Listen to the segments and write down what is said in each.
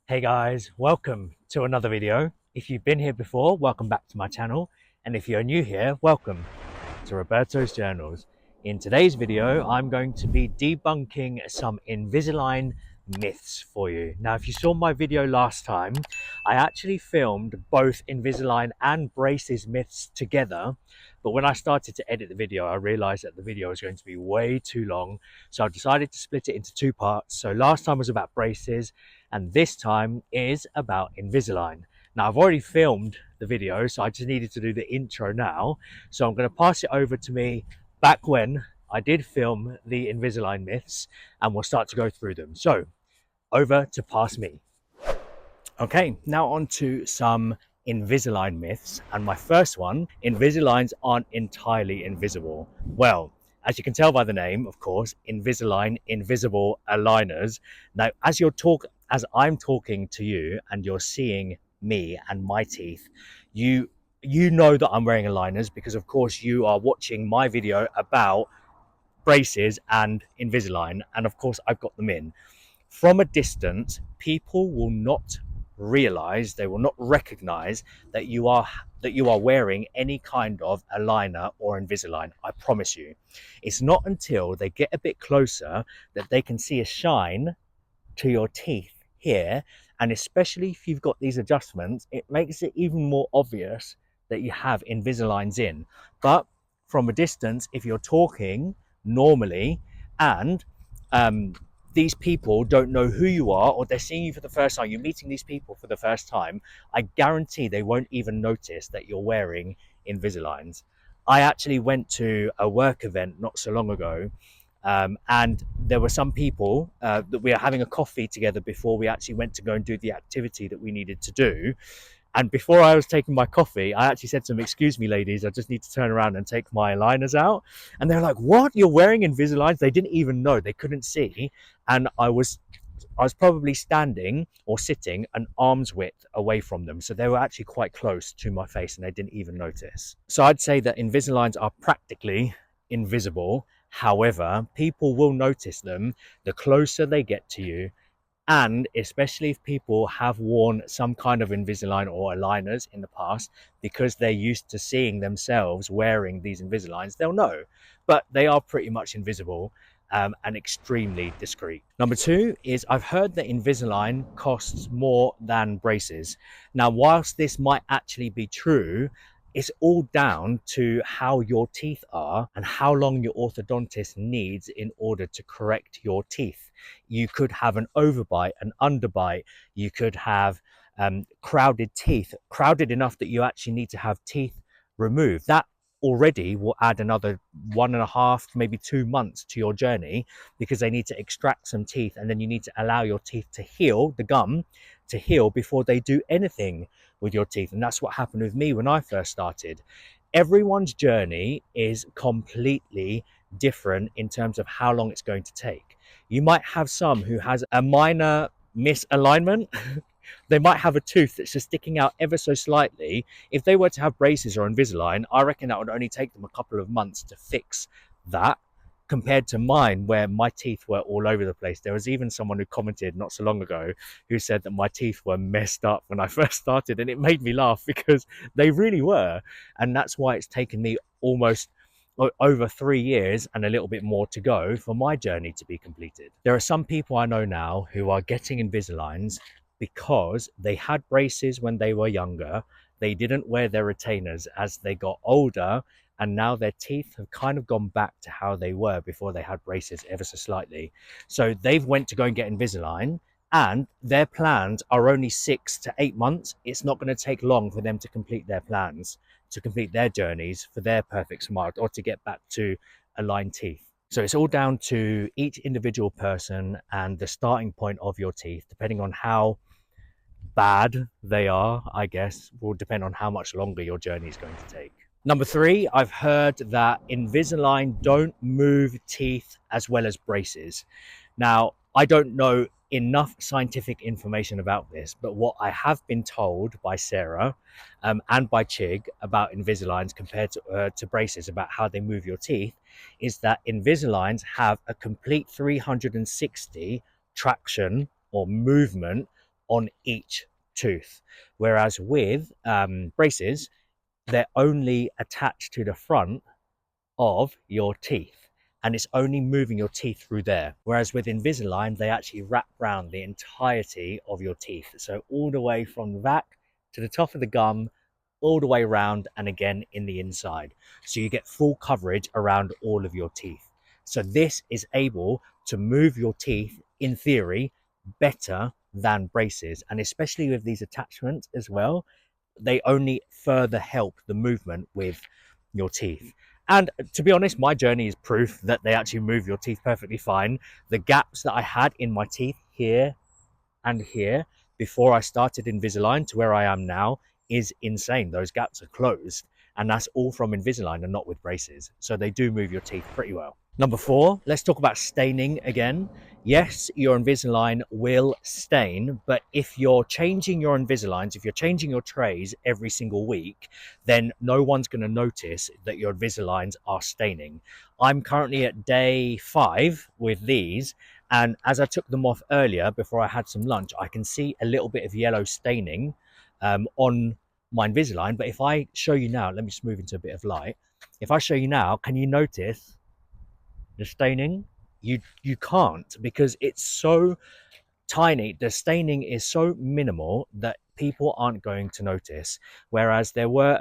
Hey guys, welcome to another video. If you've been here before, welcome back to my channel. And if you're new here, welcome to Roberto's Journals. In today's video, I'm going to be debunking some Invisalign myths for you. Now, if you saw my video last time, I actually filmed both Invisalign and braces myths together. But when I started to edit the video, I realized that the video was going to be way too long. So I decided to split it into two parts. So last time was about braces, and this time is about Invisalign. Now, I've already filmed the video, so I just needed to do the intro now. So I'm going to pass it over to me back when I did film the Invisalign myths, and we'll start to go through them. So over to pass me. Okay, now on to some Invisalign myths. And my first one, Invisaligns aren't entirely invisible. Well, as you can tell by the name, of course, Invisalign, invisible aligners. Now, as I'm talking to you and you're seeing me and my teeth, you know that I'm wearing aligners because of course you are watching my video about braces and Invisalign, and of course I've got them in. From a distance, people will not realize, they will not recognize that you are wearing any kind of aligner or Invisalign. I promise you. It's not until they get a bit closer that they can see a shine to your teeth here, and especially if you've got these adjustments, it makes it even more obvious that you have Invisaligns in. But from a distance, if you're talking normally and these people don't know who you are, or they're seeing you for the first time, you're meeting these people for the first time, I guarantee they won't even notice that you're wearing Invisaligns. I actually went to a work event not so long ago, and there were some people that we were having a coffee together before we actually went to go and do the activity that we needed to do. And before I was taking my coffee, I actually said to them, "Excuse me, ladies, I just need to turn around and take my aligners out." And they're like, "What? You're wearing Invisaligns?" They didn't even know. They couldn't see. And I was probably standing or sitting an arm's width away from them. So they were actually quite close to my face and they didn't even notice. So I'd say that Invisaligns are practically invisible. However, people will notice them the closer they get to you, and especially if people have worn some kind of Invisalign or aligners in the past, because they're used to seeing themselves wearing these Invisaligns, they'll know. But they are pretty much invisible and extremely discreet. Number two is I've heard that Invisalign costs more than braces. Now, whilst this might actually be true, it's all down to how your teeth are and how long your orthodontist needs in order to correct your teeth. You could have an overbite, an underbite. You could have crowded teeth, crowded enough that you actually need to have teeth removed. That already will add another 1.5, maybe 2 months to your journey, because they need to extract some teeth and then you need to allow your teeth to heal, the gum to heal, before they do anything with your teeth. And that's what happened with me when I first started. Everyone's journey is completely different in terms of how long it's going to take. You might have some who has a minor misalignment. They might have a tooth that's just sticking out ever so slightly. If they were to have braces or Invisalign, I reckon that would only take them a couple of months to fix that, compared to mine where my teeth were all over the place. There was even someone who commented not so long ago who said that my teeth were messed up when I first started, and it made me laugh because they really were. And that's why it's taken me almost over 3 years and a little bit more to go for my journey to be completed. There are some people I know now who are getting Invisaligns because they had braces when they were younger. They didn't wear their retainers as they got older, and now their teeth have kind of gone back to how they were before they had braces, ever so slightly. So they've went to go and get Invisalign, and their plans are only 6 to 8 months. It's not going to take long for them to complete their plans, to complete their journeys for their perfect smile, or to get back to aligned teeth. So it's all down to each individual person, and the starting point of your teeth, depending on how bad they are, I guess, will depend on how much longer your journey is going to take. Number three, I've heard that Invisalign don't move teeth as well as braces. Now, I don't know enough scientific information about this, but what I have been told by Sarah and by Chig about Invisaligns compared to braces, about how they move your teeth, is that Invisaligns have a complete 360 traction or movement on each tooth. Whereas with braces, they're only attached to the front of your teeth, and it's only moving your teeth through there. Whereas with Invisalign, they actually wrap around the entirety of your teeth. So all the way from the back to the top of the gum, all the way around, and again in the inside. So you get full coverage around all of your teeth. So this is able to move your teeth, in theory, better than braces. And especially with these attachments as well, they only further help the movement with your teeth. And to be honest, my journey is proof that they actually move your teeth perfectly fine. The gaps that I had in my teeth here and here before I started Invisalign to where I am now is insane. Those gaps are closed, and that's all from Invisalign and not with braces. So they do move your teeth pretty well. Number 4, let's talk about staining again. Yes, your Invisalign will stain, but if you're changing your Invisaligns, if you're changing your trays every single week, then no one's going to notice that your Invisaligns are staining. I'm currently at day 5 with these, and as I took them off earlier before I had some lunch, I can see a little bit of yellow staining on my Invisalign. But if I show you now, let me just move into a bit of light. If I show you now, can you notice the staining? You can't, because it's so tiny. The staining is so minimal that people aren't going to notice. Whereas there were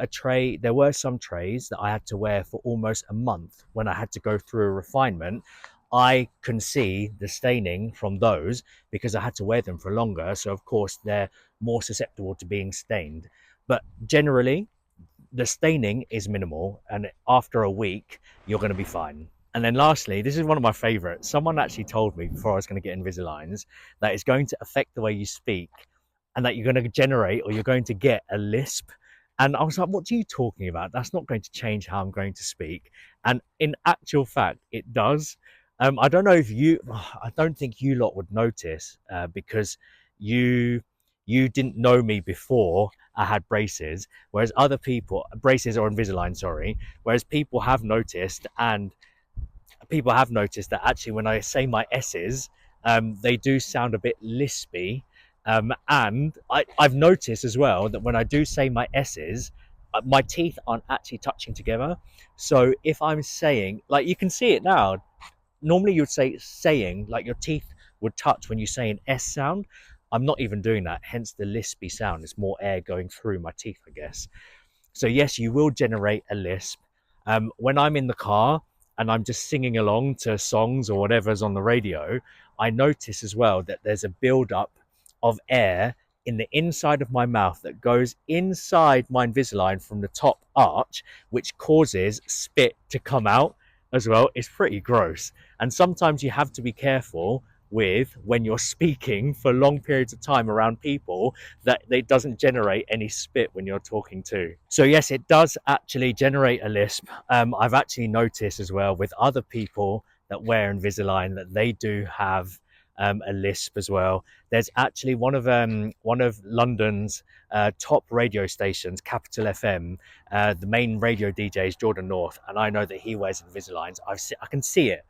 some trays that I had to wear for almost a month. When I had to go through a refinement, I can see the staining from those because I had to wear them for longer. So of course they're more susceptible to being stained. But generally, the staining is minimal, and after a week, you're going to be fine. And then lastly, this is one of my favorites. Someone actually told me before I was going to get Invisaligns that it's going to affect the way you speak, and that you're going to generate, or you're going to get, a lisp. And I was like, what are you talking about? That's not going to change how I'm going to speak. And in actual fact, it does. I don't know if I don't think you lot would notice because you didn't know me before I had braces, whereas other people, braces or Invisalign, sorry, whereas people have noticed that actually when I say my S's, they do sound a bit lispy. And I've noticed as well that when I do say my S's, my teeth aren't actually touching together. So if I'm saying, like, you can see it now, normally you would say saying, like your teeth would touch when you say an S sound. I'm not even doing that, hence the lispy sound. It's more air going through my teeth, I guess. So yes, you will generate a lisp. When I'm in the car and I'm just singing along to songs or whatever's on the radio, I notice as well that there's a build-up of air in the inside of my mouth that goes inside my Invisalign from the top arch, which causes spit to come out as well. It's pretty gross. And sometimes you have to be careful with when you're speaking for long periods of time around people that it doesn't generate any spit when you're talking to. So yes, it does actually generate a lisp. I've actually noticed as well with other people that wear Invisalign that they do have a lisp as well. There's actually one of London's top radio stations, Capital FM. The main radio DJ is Jordan North, and I know that he wears Invisaligns. I can see it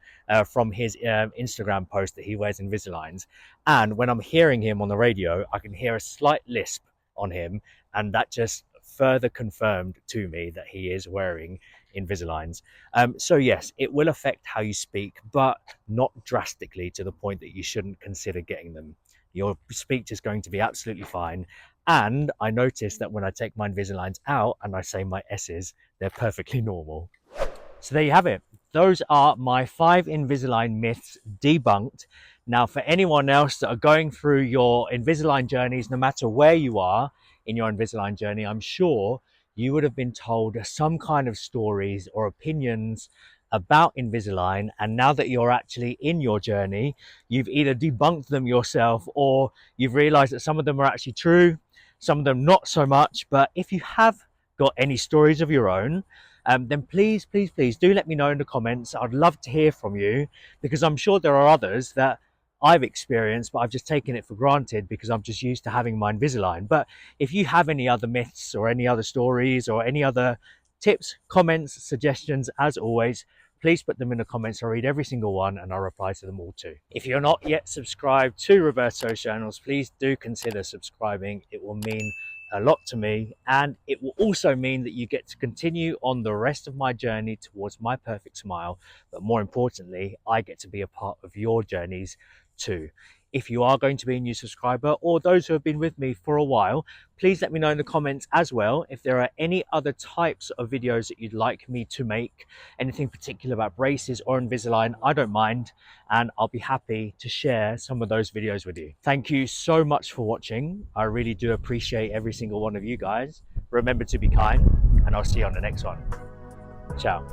from his Instagram post that he wears Invisaligns. And when I'm hearing him on the radio, I can hear a slight lisp on him, and that just further confirmed to me that he is wearing Invisaligns. So yes, it will affect how you speak, but not drastically to the point that you shouldn't consider getting them. Your speech is going to be absolutely fine. And I noticed that when I take my Invisaligns out and I say my S's, they're perfectly normal. So there you have it. Those are my 5 Invisalign myths debunked. Now, for anyone else that are going through your Invisalign journeys, no matter where you are in your Invisalign journey, I'm sure you would have been told some kind of stories or opinions about Invisalign. And now that you're actually in your journey, you've either debunked them yourself or you've realized that some of them are actually true, some of them not so much. But if you have got any stories of your own, then please do let me know in the comments. I'd love to hear from you, because I'm sure there are others that I've experienced, but I've just taken it for granted because I'm just used to having my Invisalign. But if you have any other myths or any other stories or any other tips, comments, suggestions, as always, please put them in the comments. I read every single one and I'll reply to them all too. If you're not yet subscribed to Roberto's Journals, please do consider subscribing. It will mean a lot to me, and it will also mean that you get to continue on the rest of my journey towards my perfect smile, but more importantly, I get to be a part of your journeys too. If you are going to be a new subscriber, or those who have been with me for a while, please let me know in the comments as well if there are any other types of videos that you'd like me to make, anything particular about braces or Invisalign. I don't mind, and I'll be happy to share some of those videos with you. Thank you so much for watching. I really do appreciate every single one of you guys. Remember to be kind, and I'll see you on the next one. Ciao.